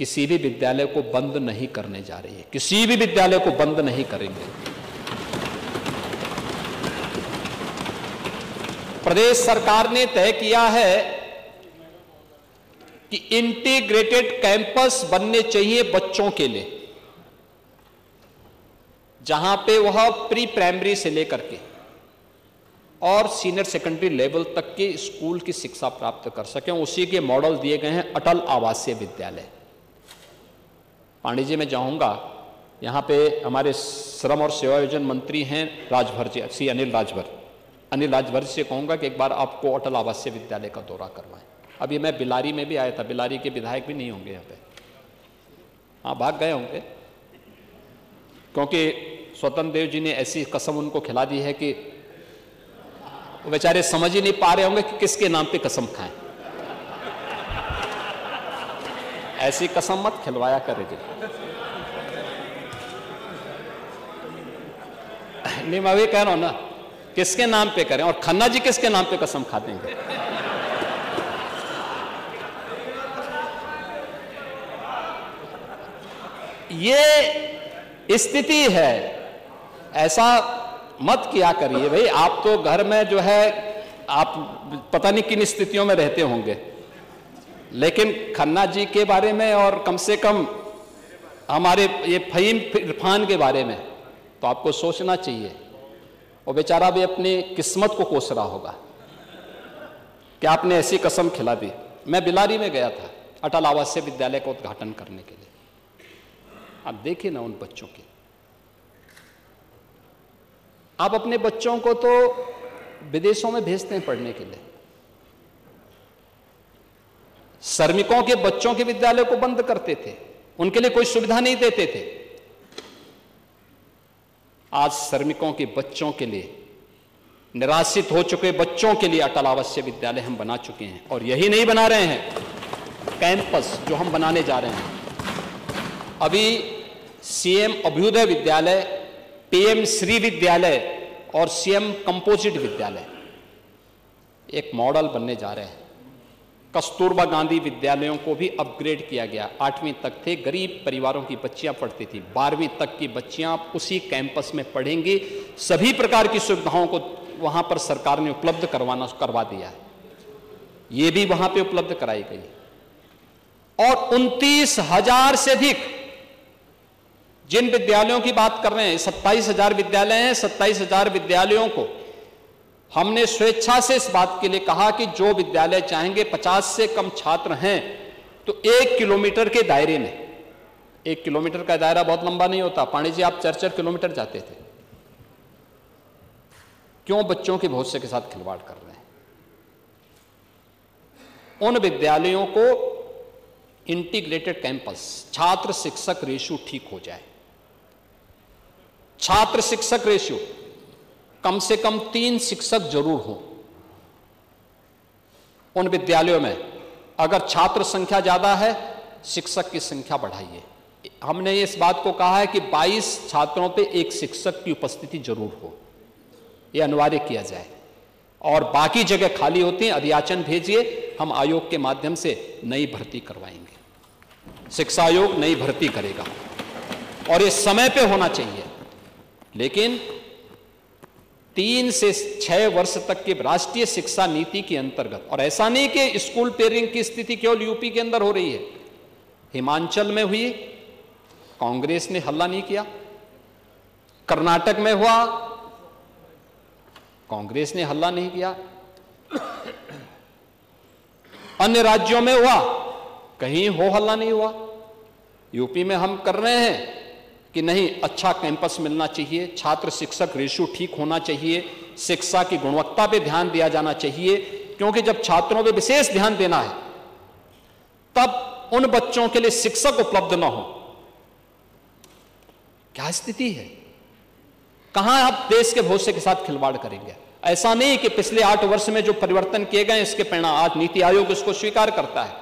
किसी भी विद्यालय को बंद नहीं करने जा रही है, किसी भी विद्यालय को बंद नहीं करेंगे। प्रदेश सरकार ने तय किया है कि इंटीग्रेटेड कैंपस बनने चाहिए बच्चों के लिए, जहां पे वह प्री प्राइमरी से लेकर के और सीनियर सेकेंडरी लेवल तक के स्कूल की शिक्षा प्राप्त कर सकें। उसी के मॉडल दिए गए हैं अटल आवासीय विद्यालय। पांडे जी, मैं जाऊंगा, यहां पे हमारे श्रम और सेवायोजन मंत्री हैं राजभर जी, श्री अनिल राजभर से कहूंगा कि एक बार आपको अटल आवासीय विद्यालय का दौरा करवाएं। अभी मैं बिलारी में भी आया था, बिलारी के विधायक भी नहीं होंगे यहाँ पे, हाँ भाग गए होंगे, क्योंकि स्वतंत्र देव जी ने ऐसी कसम उनको खिला दी है कि वो बेचारे समझ ही नहीं पा रहे होंगे कि किसके नाम पे कसम खाएं। ऐसी कसम मत खिलवाया करे जी। नहीं, मैं वही कह रहा हूं ना, किसके नाम पे करें, और खन्ना जी किसके नाम पे कसम खा देंगे। ये स्थिति है, ऐसा मत किया करिए भाई। आप तो घर में जो है आप पता नहीं किन स्थितियों में रहते होंगे, लेकिन खन्ना जी के बारे में और कम से कम हमारे ये फहीम इरफान के बारे में तो आपको सोचना चाहिए। वो बेचारा भी अपनी किस्मत को कोस रहा होगा कि आपने ऐसी कसम खिला दी। मैं बिलारी में गया था अटल आवासीय विद्यालय का उद्घाटन करने के लिए। आप देखिए ना उन बच्चों की, आप अपने बच्चों को तो विदेशों में भेजते हैं पढ़ने के लिए, श्रमिकों के बच्चों के विद्यालय को बंद करते थे, उनके लिए कोई सुविधा नहीं देते थे। आज श्रमिकों के बच्चों के लिए, निराश्रित हो चुके बच्चों के लिए अटल आवासीय विद्यालय हम बना चुके हैं। और यही नहीं बना रहे हैं, कैंपस जो हम बनाने जा रहे हैं, अभी सीएम अभ्युदय विद्यालय, पीएम श्री विद्यालय और सीएम कंपोजिट विद्यालय एक मॉडल बनने जा रहे हैं। कस्तूरबा गांधी विद्यालयों को भी अपग्रेड किया गया। 8वीं तक थे, गरीब परिवारों की बच्चियां पढ़ती थी, 12वीं तक की बच्चियां उसी कैंपस में पढ़ेंगी। सभी प्रकार की सुविधाओं को वहां पर सरकार ने उपलब्ध करवा दिया है, ये भी वहां पे उपलब्ध कराई गई। और 29,000 से अधिक जिन विद्यालयों की बात कर रहे हैं, 27,000 विद्यालय हैं, 27,000 विद्यालयों को हमने स्वेच्छा से इस बात के लिए कहा कि जो विद्यालय चाहेंगे, 50 से कम छात्र हैं तो 1 किलोमीटर के दायरे में, 1 किलोमीटर का दायरा बहुत लंबा नहीं होता। पांडे जी, आप 4-4 किलोमीटर जाते थे, क्यों बच्चों के भविष्य के साथ खिलवाड़ कर रहे हैं? उन विद्यालयों को इंटीग्रेटेड कैंपस, छात्र शिक्षक रेशियो ठीक हो जाए। छात्र शिक्षक रेशियो कम से कम 3 शिक्षक जरूर हो उन विद्यालयों में। अगर छात्र संख्या ज्यादा है, शिक्षक की संख्या बढ़ाइए। हमने इस बात को कहा है कि 22 छात्रों पे 1 शिक्षक की उपस्थिति जरूर हो, यह अनिवार्य किया जाए। और बाकी जगह खाली होती हैं, अधियाचन भेजिए, हम आयोग के माध्यम से नई भर्ती करवाएंगे। शिक्षा आयोग नई भर्ती करेगा और ये समय पे होना चाहिए। लेकिन 3 से 6 वर्ष तक की राष्ट्रीय शिक्षा नीति के अंतर्गत, और ऐसा नहीं कि स्कूल पेयरिंग की स्थिति केवल यूपी के अंदर हो रही है, हिमाचल में हुई, कांग्रेस ने हल्ला नहीं किया। कर्नाटक में हुआ, कांग्रेस ने हल्ला नहीं किया। अन्य राज्यों में हुआ, कहीं हो हल्ला नहीं हुआ। यूपी में हम कर रहे हैं कि नहीं, अच्छा कैंपस मिलना चाहिए, छात्र शिक्षक रेशियो ठीक होना चाहिए, शिक्षा की गुणवत्ता पे ध्यान दिया जाना चाहिए, क्योंकि जब छात्रों पे विशेष ध्यान देना है तब उन बच्चों के लिए शिक्षक उपलब्ध ना हो। क्या स्थिति है? कहां आप देश के भविष्य के साथ खिलवाड़ करेंगे? ऐसा नहीं कि पिछले 8 वर्ष में जो परिवर्तन किए गए इसके परिणाम, आज नीति आयोग इसको स्वीकार करता है,